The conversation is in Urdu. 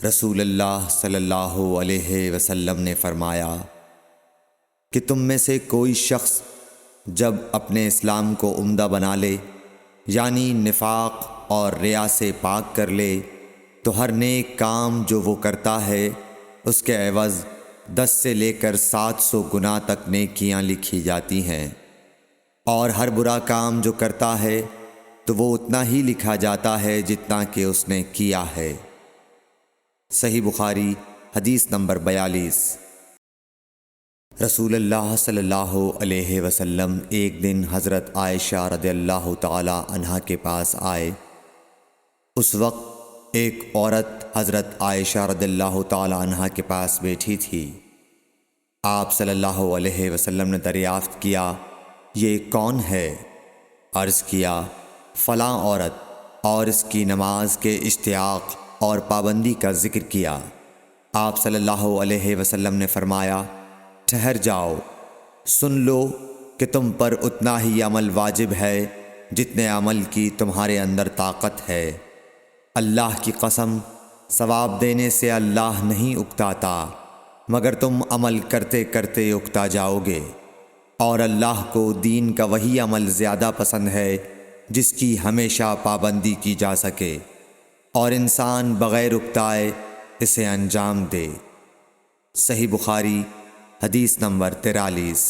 رسول اللہ صلی اللہ علیہ وسلم نے فرمایا کہ تم میں سے کوئی شخص جب اپنے اسلام کو عمدہ بنا لے، یعنی نفاق اور ریا سے پاک کر لے، تو ہر نیک کام جو وہ کرتا ہے اس کے عوض 10 سے لے کر 700 گنا تک نیکیاں لکھی جاتی ہیں، اور ہر برا کام جو کرتا ہے تو وہ اتنا ہی لکھا جاتا ہے جتنا کہ اس نے کیا ہے۔ صحیح بخاری حدیث نمبر 42۔ رسول اللہ صلی اللہ علیہ وسلم ایک دن حضرت عائشہ رضی اللہ تعالی عنہا کے پاس آئے۔ اس وقت ایک عورت حضرت عائشہ رضی اللہ تعالی عنہا کے پاس بیٹھی تھی۔ آپ صلی اللہ علیہ وسلم نے دریافت کیا، یہ کون ہے؟ عرض کیا، فلاں عورت، اور اس کی نماز کے اشتیاق اور پابندی کا ذکر کیا۔ آپ صلی اللہ علیہ وسلم نے فرمایا، ٹھہر جاؤ، سن لو کہ تم پر اتنا ہی عمل واجب ہے جتنے عمل کی تمہارے اندر طاقت ہے۔ اللہ کی قسم، ثواب دینے سے اللہ نہیں اکتاتا، مگر تم عمل کرتے کرتے اکتا جاؤ گے، اور اللہ کو دین کا وہی عمل زیادہ پسند ہے جس کی ہمیشہ پابندی کی جا سکے، اور انسان بغیر اکتائے اسے انجام دے۔ صحیح بخاری حدیث نمبر 43۔